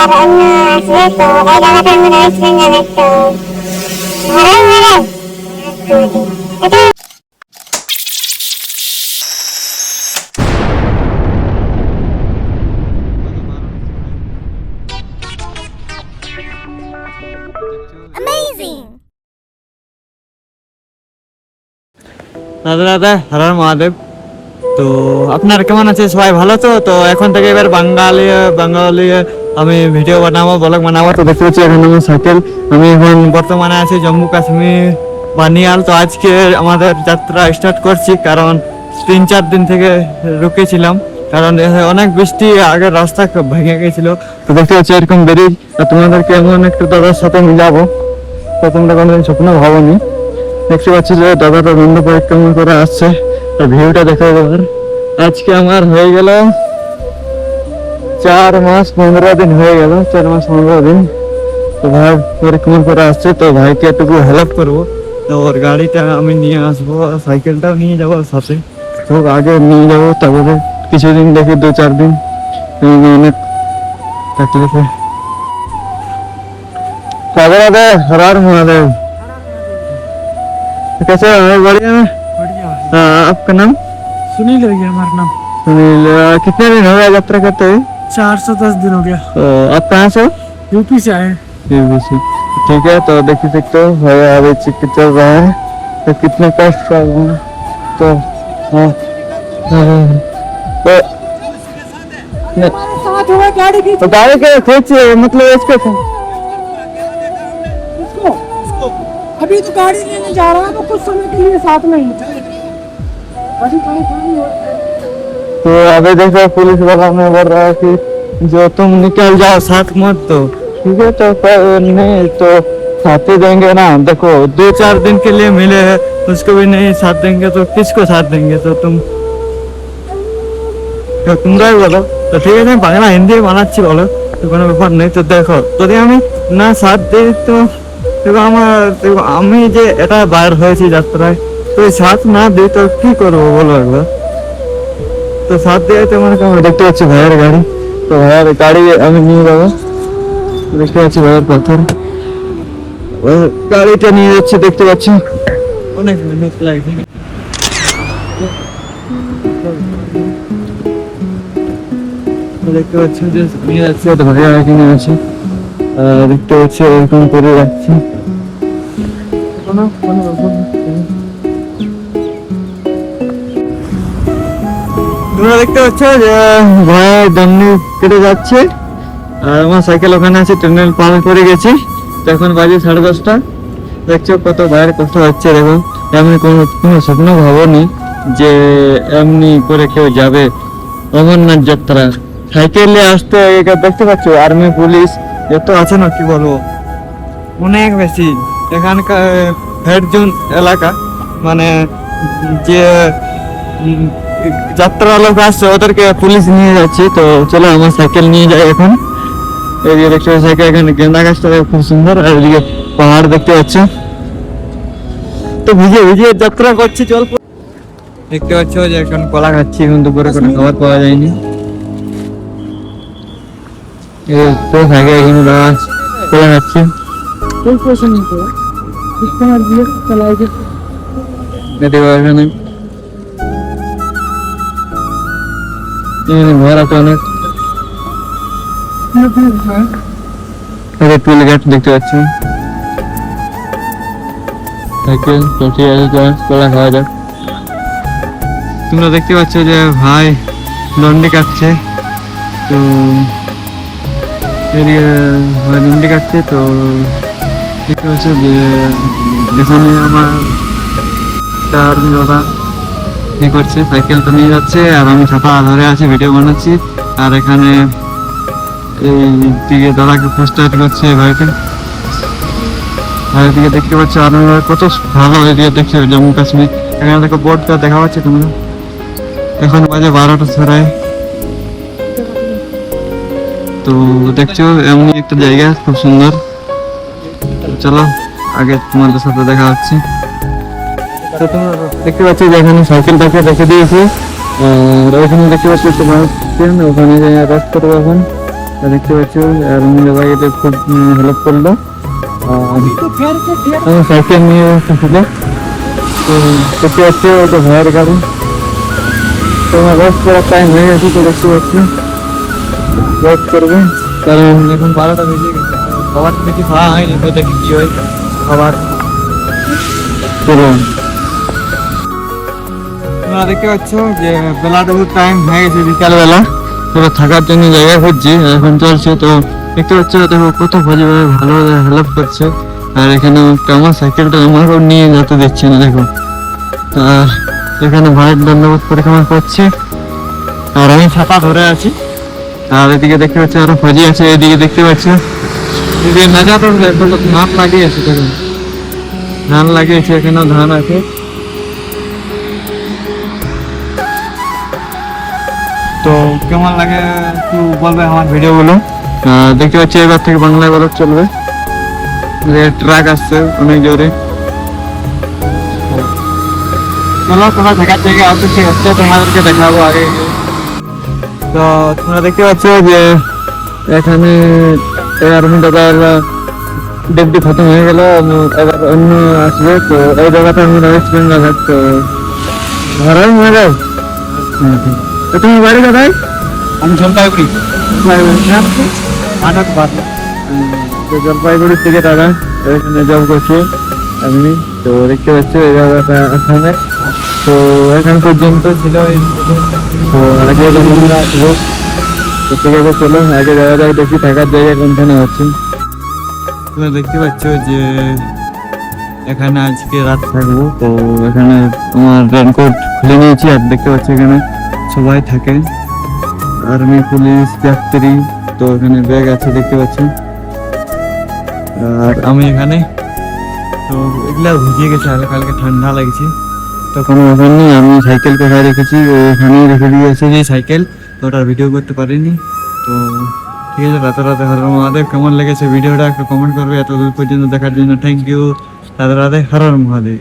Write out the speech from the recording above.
আর অন্য আসবে তো এই জায়গাটা মানে ওয়েস্ট বেঙ্গলের তো ভাড়া ভাড়া এটা দাদা দাদা হর হর মহাদেব। তো আপনার কেমন আছে? সবাই ভালো তো? তো এখন থেকে এবার বাঙালি আমি ভিডিও বানাবো, ব্লগ বানাবো। তো দেখতে পাচ্ছি এখন আমার সাইকেল, আমি এখন বর্তমানে আছি জম্মু কাশ্মীর বানিয়াল। তো আজকে আমাদের যাত্রা স্টার্ট করছি, কারণ 3-4 দিন থেকে রুকেছিলাম, কারণ অনেক বৃষ্টি, আগে রাস্তা ভেঙে গেছিল। তো দেখতে পাচ্ছি এরকম ব্রিজ। তোমাদেরকে এমন একটা দাদার সাথে মিলাবো, তো তোমরা কোনোদিন স্বপ্ন ভাবোনি। দেখতে পাচ্ছি যে দাদাটা বন্ধ পরিক্রমা করে আসছে, তো ভিউটা দেখো এবার। আজকে আমার হয়ে গেল 4 মাস 15 দিন হয়ে গেল, 4 মাস 15 দিন। তো ভাই পরিক্রমা করে আসছে, তো ভাইকে একটু হেল্প করবো। তো ওর গাড়িটা আমি নিয়ে আসবো, সাইকেলটাও নিয়ে যাবো সাথে। তো আগে নিয়ে যাবো, তারপরে কিছুদিন দেখি 2-4 দিন অনেক तकलीफ है। राधे राधे, हर हर महादेव। कैसे हो? बढ़िया में। बढ़िया। आपका नाम? सुनील है हमारा नाम। सुनील। कितने दिन हो गए यात्रा करते हुए? 410 दिन हो गया। आप कहाँ से? यूपी से आए। यूपी से। ठीक है, तो देख सकते हो भाई अभी चिकित्सा चल रहा है, तो कितने कष्ट का तो साथ हुआ गाड़ी की। तो गाड़ी के खींचिए, मतलब इसके अभी तो गाड़ी लेने जा रहा है, तो कुछ समय के लिए साथ में ही। तो अभी देखो पुलिस वाला में बोल रहा है कि जो तुम निकल जाओ साथ मत दो, ठीक है? तो नहीं तो साथ ही देंगे ना। देखो 2-4 दिन के लिए मिले हैं, उसको भी नहीं साथ देंगे तो किसको साथ देंगे? तो तुम তোমরাই বলো। তো ঠিক আছে, আমি বাংলা হিন্দি বানাচ্ছি, বলো, তো কোনো ব্যাপার নেই। তো দেখো যদি আমি না সাথ দিই তো আমি যে এটা বাইর হয়েছি যাত্রায়, তো সাথ না দিই তো কি করবো বলো একবার। তো সাথ দিয়ে তো মানে কেমন দেখতে পাচ্ছি ভাইয়ের গাড়ি, তো ভাইয়ের গাড়ি আমি নিয়ে যাবো। দেখতে পাচ্ছি ভাইয়ের পাথর, গাড়িটা নিয়ে যাচ্ছি, দেখতে পাচ্ছি অনেক মেহনত লাগছে। দেখতে পাচ্ছি যে নিয়ে যাচ্ছে, ভাইয়া এখানে আছে, দেখতে পাচ্ছি এরকম করে যাচ্ছি। তোমরা দেখতে পাচ্ছ যে ভাইয়া ডান্ডি কেটে যাচ্ছে, আর আমার সাইকেল ওখানে আছে, টানেল পার করে গেছি। তো এখন বাজে 10:30। দেখছো কত ভাইয়ের কষ্ট হচ্ছে। দেখো এমনি কোনো স্বপ্ন ভাবনি যে এমনি করে কেউ যাবে অমরনাথ যাত্রা সাইকেলে আসতে। দেখতে পাচ্ছ আর্মি পুলিশ এত আছে না, কি বলবো, অনেক বেশি। এখানকার হেড জোন এলাকা, মানে যে যাত্রা লোক আসছে ওদেরকে পুলিশ নিয়ে যাচ্ছে। তো চলো আমার সাইকেল নিয়ে যাই এখন। এদিকে দেখতে পাচ্ছি সাইকেল, এখানে গেন্দা গাছটা খুব সুন্দর, আর এদিকে পাহাড় দেখতে পাচ্ছ। তো ভিজে ভিজে যাত্রা করছি, চল। দেখতে পাচ্ছ যে এখন কলা খাচ্ছি, এখন দুপুরে কোনো খাবার পাওয়া যায়নি। तो खाएगा एखने दादा कोला खाচ্ছে। कोई पैसा नहीं तो कितना दिए चलाएंगे। देखो এখানে ये भरा तो অনেক। আরে টুল গেট দেখতে পাচ্ছি, সাইকেল তো ঠিক আছে, তো কোলা খাওয়া যাক। তোমরা দেখতে পাচ্ছ যে ভাই লন্ডি কাটছে, তো লন্ডি কাটছে। তো দেখতে পাচ্ছ যে এখানে আমার আর্মি দাদা কি করছে, সাইকেল তো নিয়ে যাচ্ছে, আর আমি ছাতা ধরে আছি, ভিডিও বানাচ্ছি। আর এখানে এই দিকে দাদাকে পোস্টার করছে ভাইকে, আর এদিকে দেখতে পাচ্ছ আর কত ভালো এরিয়া দেখছো জম্মু কাশ্মীর। এখানে দেখো বোর্ডটা দেখা পাচ্ছে তোমরা। এখন বাজে 12টা ছড়ায়। তো দেখছো এমনি একটা জায়গা খুব সুন্দর। চলো আগে তোমাদের সাথে দেখা হচ্ছে। তো তোমরা দেখতে পাচ্ছ যে এখানে সাইকেলটাকে রেখে দিয়েছি, আর ওখানে দেখতে পাচ্ছি তোমার ওখানে রেস্ট করবো এখন। দেখতে পাচ্ছ রুমি দাদা এটা খুব হেল্প করলো। আর तो फिर के फिर আমার সাইকেল নিয়ে এসেছিল, তো দেখতে পাচ্ছি ওটা ভাইয়ের গাড়ি। তো আমার রোজ করার টাইম হয়ে গেছে, তো দেখতে পাচ্ছি রোজ করবে, কারণ এখন 12টা বেজে গেছে, খাবার বেশি খাওয়া হয়নি, তো দেখি কি হয় খাবার। চলুন, তোমরা দেখতে পাচ্ছ যে বেলাটুকু টাইম হয়ে গেছে বিকালবেলা, তো থাকার জন্য জায়গা খুঁজছি, এখন চলছে। তো দেখতে পাচ্ছ দেখো কত ভালোভাবে ভালো হেল্প করছে। আর এখানে একটা আমার সাইকেলটা আমাকেও নিয়ে যেতে দিচ্ছে না, দেখো। আর এখানে ভাইয়ের দণ্ডবোধ পরিক্রমা করছে, আর আমি ছাতা ধরে আছি। আর এদিকে দেখতে পাচ্ছি আরো ফজি আছে, এদিকে দেখতে পাচ্ছ এদিকে নাজাতে ধান লাগিয়েছে, দেখুন ধান লাগিয়েছে, এখানেও ধান আছে। তো কেমন লাগে একটু বলবে আমার ভিডিওগুলো। দেখতে পাচ্ছি এবার থেকে বাংলায় বলা চলবে, ট্রাক আসছে অনেক জোরে। চলো তোমরা দেখার জায়গা অবশ্যই হচ্ছে, তোমাদেরকে দেখাবো আগে। তো তোমরা দেখতে পাচ্ছ যে এখানে আর্মি দাদার ডিউটি খতম হয়ে গেল, এবার অন্য আসবে। তো এই জায়গাটা আমি ওয়েস্ট বেঙ্গল, তো ঘরেই হয়ে যায়। তো তুমি বাড়ি কোথায়? हम जलपाईगुड़ी তো জলপাইগুড়ি থেকে দাদা এখানে জব করছে আপনি। তো দেখতে পাচ্ছ এই জায়গাটা এখানে, তো এখান পর্যন্ত ছিল। তো আগে বন্ধুরা আসবো, তো ঠিক আছে চলো আগে যাওয়া যাক, দেখি থাকার জায়গা কোনখানে হচ্ছে। তোমরা দেখতে পাচ্ছ যে এখানে আজকে রাত থাকবো। তো এখানে আমার রেনকোট খুলে নিয়েছি, আর দেখতে পাচ্ছি এখানে সবাই থাকে, আর্মি পুলিশ যাত্রী। তো এখানে ব্যাগ আছে দেখতে পাচ্ছি, আর আমি এখানে। তো এগুলা ভিজে গেছে হালকা হালকা, ঠান্ডা লাগছে। তখন ওখানে আমি সাইকেল কোথায় রেখেছি ওখানেই রেখে দিয়েছে যে সাইকেল, তো ওটার ভিডিও করতে পারিনি। তো ঠিক আছে, রাতে রাতে হর মহাদেব। কেমন লেগেছে ভিডিওটা একটু কমেন্ট করবে। এত দূর পর্যন্ত দেখার জন্য থ্যাংক ইউ। রাতে রাতে হর মহাদেব।